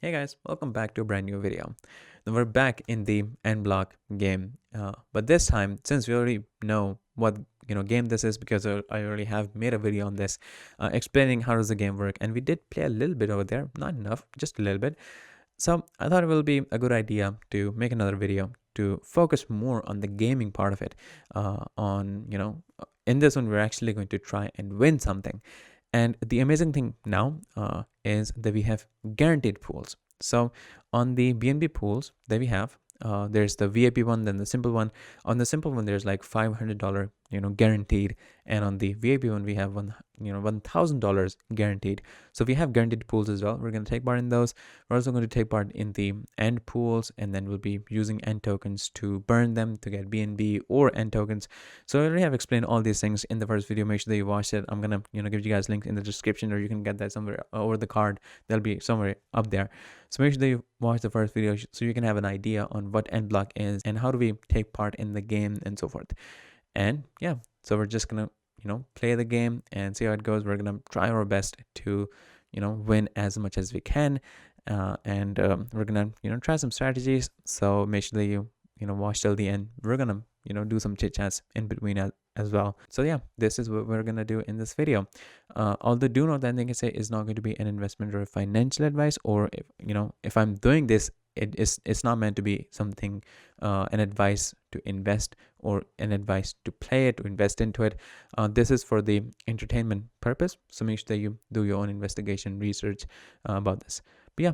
Hey guys, welcome back to a brand new video. Now we're back in the ENDBLOCK game, but this time, since we already know what game this is, because I already have made a video on this, explaining how does the game work, and we did play a little bit over there, not enough, just a little bit. So I thought it will be a good idea to make another video to focus more on the gaming part of it. In this one, we're actually going to try and win something. And the amazing thing now is that we have guaranteed pools. So on the BNB pools that we have, there's the VIP one, then the simple one. On the simple one, there's like $500, guaranteed, and on the VIP one, we have $1,000 guaranteed. So we have guaranteed pools as well. We're going to take part in those. We're also going to take part in the end pools, and then we'll be using end tokens to burn them to get BNB or end tokens. So I already have explained all these things in the first video. Make sure that you watch it. I'm gonna give you guys links in the description, or you can get that somewhere over the card. They'll be somewhere up there. So make sure that you watch the first video so you can have an idea on what ENDBLOCK is and how do we take part in the game and so forth. And yeah, so we're just gonna play the game and see how it goes. We're gonna try our best to win as much as we can, and we're gonna try some strategies. So make sure that you watch till the end. We're gonna do some chit chats in between as well. So yeah, this is what we're gonna do in this video. Although do note that anything I say is not going to be an investment or a financial advice, or if I'm doing this, it's not meant to be something an advice to invest or an advice to play it, to invest into it. This is for the entertainment purpose, so make sure that you do your own investigation research about this. But yeah,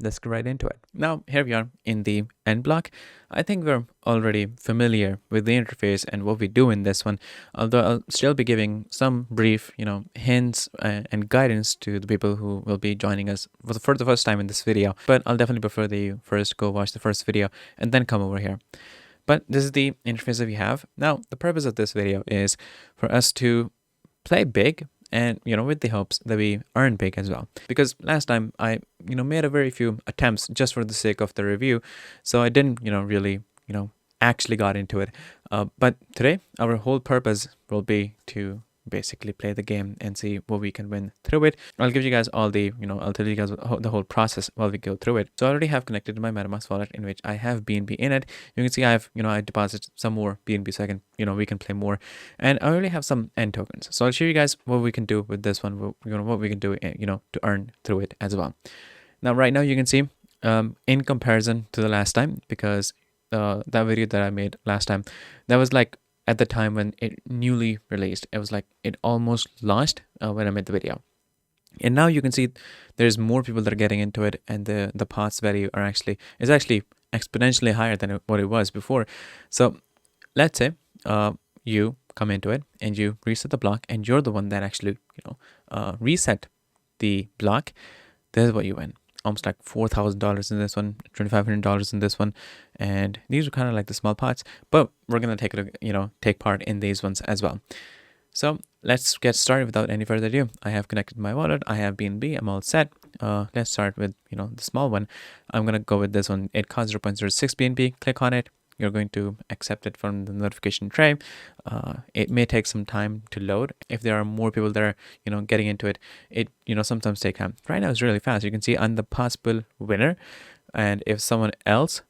let's get right into it. Now here we are in the ENDBLOCK. I think we're already familiar with the interface and what we do in this one, although I'll still be giving some brief hints and guidance to the people who will be joining us for the first time in this video. But I'll definitely prefer that you first go watch the first video and then come over here. But this is the interface that we have. Now the purpose of this video is for us to play big, and with the hopes that we earn big as well, because last time I made a very few attempts just for the sake of the review, so I didn't really actually got into it. But today our whole purpose will be to basically play the game and see what we can win through it. I'll give you guys all the I'll tell you guys the whole process while we go through it. So I already have connected to my MetaMask wallet, in which I have BNB in it. You can see I have I deposit some more BNB so I can we can play more, and I already have some end tokens. So I'll show you guys what we can do with this one, what we can do to earn through it as well. Now right now you can see in comparison to the last time, because that video that I made last time, that was like at the time when it newly released. It was like it almost launched when I made the video, and now you can see there's more people that are getting into it, and the pots value is actually exponentially higher than what it was before. So let's say you come into it and you reset the block, and you're the one that actually reset the block. This is what you win. Almost like $4,000 in this one, $2,500 in this one, and these are kind of like the small pots, but we're gonna take part in these ones as well. So let's get started without any further ado. I have connected my wallet. I have BNB. I'm all set. Let's start with the small one. I'm gonna go with this one. It costs 0.06 BNB. Click on it. You're going to accept it from the notification tray. It may take some time to load. If there are more people that are getting into it, it sometimes take time. Right now it's really fast. You can see I'm the possible winner, and if someone else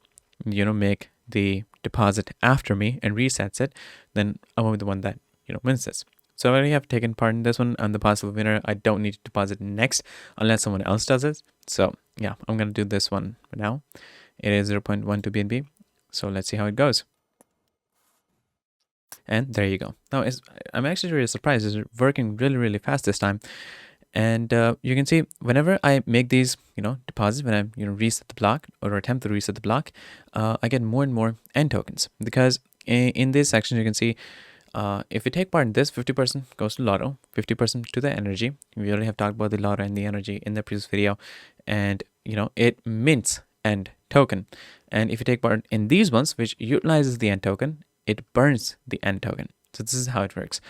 make the deposit after me and resets it, then I will be the one that wins this. So I already have taken part in this one. I'm the possible winner. I don't need to deposit next unless someone else does it. So yeah, I'm gonna do this one now. It is 0.12 BNB. So let's see how it goes. And there you go. Now I'm actually really surprised. It's working really, really fast this time. And you can see whenever I make these deposits, when I reset the block or attempt to reset the block, I get more and more end tokens, because in this section you can see if we take part in this, 50% goes to lotto, 50% to the energy. We already have talked about the lotto and the energy in the previous video, and it mints end token. And if you take part in these ones, which utilizes the end token, it burns the end token. So this is how it works.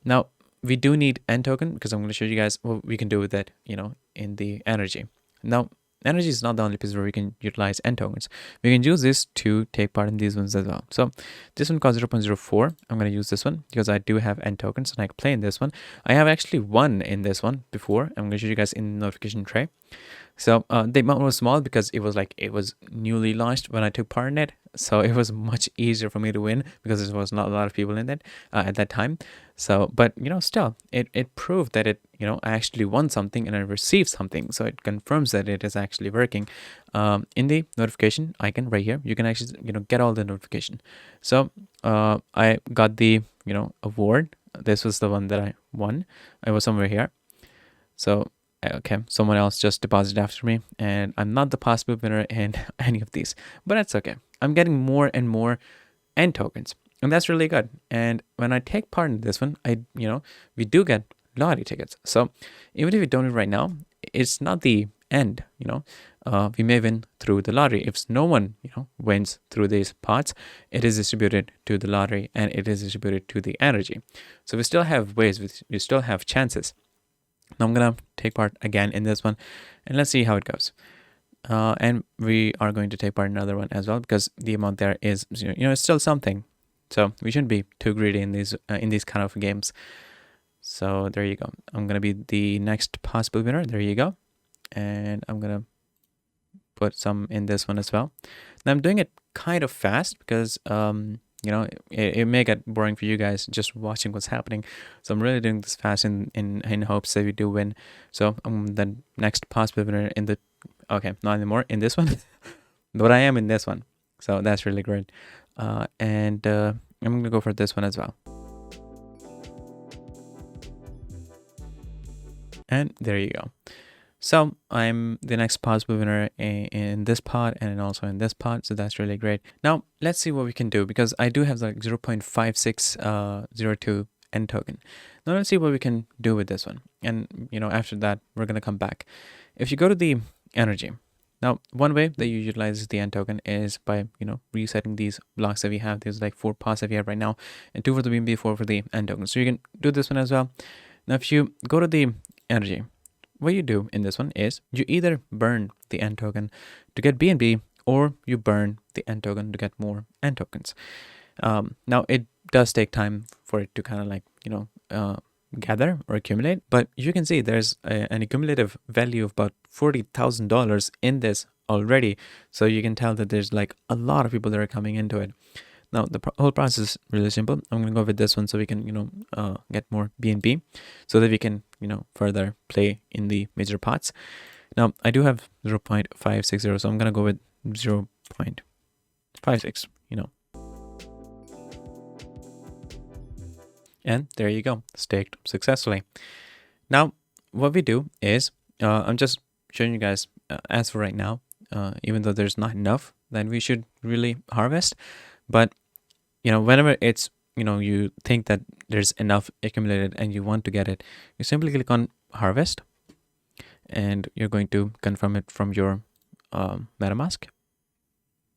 Now we do need end token, because I'm going to show you guys what we can do with that in the energy. Now energy is not the only place where we can utilize end tokens. We can use this to take part in these ones as well. So this one costs 0.04. I'm going to use this one because I do have end tokens and I can play in this one. I have actually won in this one before. I'm going to show you guys in the notification tray. So the amount was small because it was newly launched when I took part in it. So it was much easier for me to win because there was not a lot of people in it at that time. So, but still, it proved that I actually won something and I received something. So it confirms that it is actually working. In the notification icon right here, you can actually get all the notification. So I got the award. This was the one that I won. I was somewhere here. So, okay, someone else just deposited after me, and I'm not the possible winner in any of these, but that's okay. I'm getting more and more N tokens, and that's really good. And when I take part in this one, we do get lottery tickets. So even if we don't do it right now, it's not the end. We may win through the lottery. If no one, wins through these pots, it is distributed to the lottery and it is distributed to the energy. So we still have ways. We still have chances. Now I'm gonna take part again in this one, and let's see how it goes. And we are going to take part in another one as well because the amount there is, it's still something. So we shouldn't be too greedy in these kind of games. So there you go. I'm gonna be the next possible winner. There you go, and I'm gonna put some in this one as well. Now I'm doing it kind of fast because it may get boring for you guys just watching what's happening. So I'm really doing this fast in hopes that we do win. So I'm the next possible winner in the, okay, not anymore in this one, but I am in this one. So that's really great. And I'm going to go for this one as well. And there you go. So I'm the next possible winner in this pot and also in this pot. So that's really great. Now let's see what we can do because I do have like 0.5602 N token. Now let's see what we can do with this one. And after that, we're going to come back. If you go to the energy, now one way that you utilize the N token is by, resetting these blocks that we have. There's like 4 pots that we have right now and 2 for the BNB, 4 for the N token. So you can do this one as well. Now, if you go to the energy, what you do in this one is you either burn the N token to get BNB or you burn the N token to get more N tokens. Now it does take time for it to kind of like, gather or accumulate, but you can see there's an accumulative value of about $40,000 in this already. So you can tell that there's like a lot of people that are coming into it. Now, the whole process is really simple. I'm going to go with this one so we can, get more BNB so that we can, further play in the major pots. Now, I do have 0.560, so I'm going to go with 0.56, And there you go, staked successfully. Now, what we do is, I'm just showing you guys, as for right now, even though there's not enough, then we should really harvest. But whenever it's you think that there's enough accumulated and you want to get it, you simply click on harvest and you're going to confirm it from your MetaMask,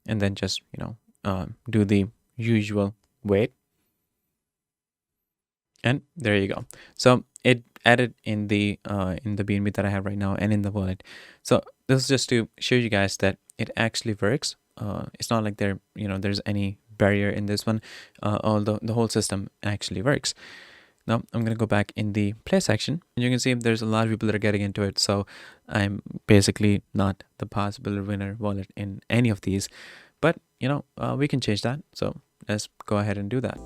and then just do the usual wait, and there you go. So it added in the BNB that I have right now and in the wallet. So this is just to show you guys that it actually works. It's not like there's any barrier in this one, although the whole system actually works. Now I'm going to go back in the play section, and you can see there's a lot of people that are getting into it. So I'm basically not the possible winner wallet in any of these, but we can change that. So let's go ahead and do that.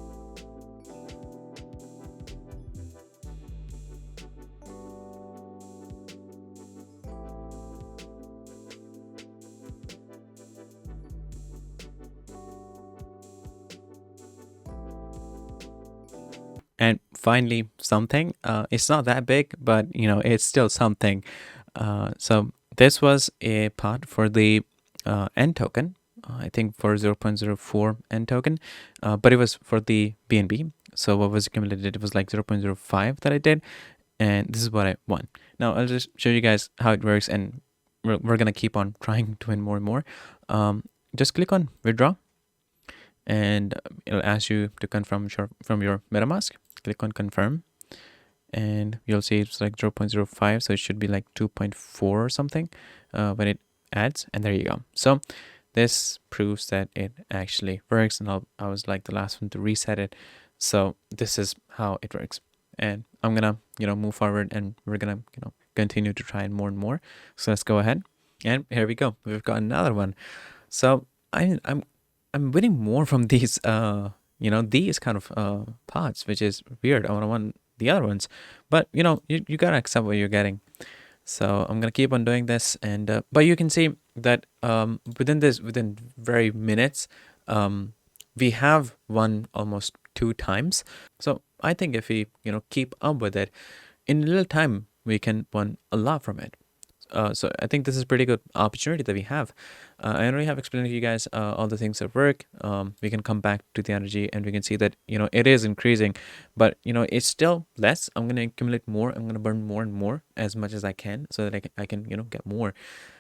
And finally, something. It's not that big, but it's still something. So this was a pot for the N token. I think for 0.04 N token, but it was for the BNB. So what was accumulated? It was like 0.05 that I did, and this is what I won. Now I'll just show you guys how it works, and we're gonna keep on trying to win more and more. Just click on withdraw, and it'll ask you to confirm from your MetaMask. Click on confirm, and you'll see it's like 0.05, so it should be like 2.4 or something when it adds, and there you go. So this proves that it actually works, and I was like the last one to reset it. So this is how it works, and I'm gonna move forward, and we're gonna continue to try it more and more. So let's go ahead. And here we go. We've got another one. So I'm winning more from these these kind of pots, which is weird. I want the other ones, but you gotta accept what you're getting. So I'm gonna keep on doing this, and but you can see that within very minutes, we have won almost 2 times. So I think if we keep up with it, in a little time we can win a lot from it. So I think this is a pretty good opportunity that we have. I already have explained to you guys all the things that work. We can come back to the energy and we can see that it is increasing, but it's still less. I'm gonna accumulate more. I'm gonna burn more and more as much as I can so that I can get more.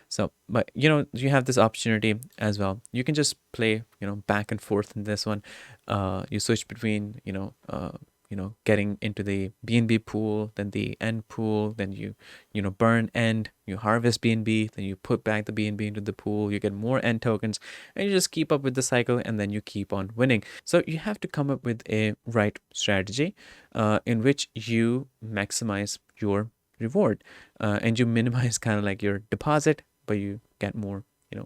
So, but you have this opportunity as well. You can just play back and forth in this one. You switch between getting into the BNB pool, then the end pool, then you burn end, you harvest BNB, then you put back the BNB into the pool, you get more end tokens, and you just keep up with the cycle, and then you keep on winning. So you have to come up with a right strategy in which you maximize your reward and you minimize kind of like your deposit, but you get more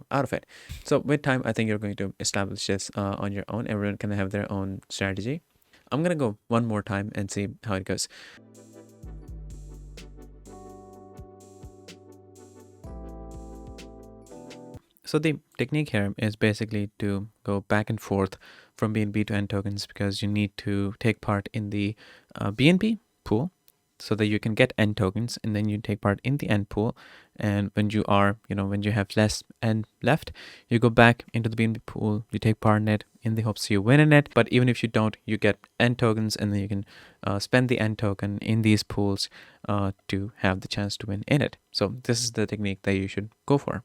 out of it. So with time, I think you're going to establish this on your own. Everyone can have their own strategy. I'm gonna go one more time and see how it goes. So the technique here is basically to go back and forth from BNB to N tokens, because you need to take part in the BNB pool so that you can get N tokens, and then you take part in the N pool. And when you are, when you have less N left, you go back into the BNB pool, you take part in it in the hopes you win in it. But even if you don't, you get N tokens, and then you can spend the N token in these pools to have the chance to win in it. So this is the technique that you should go for.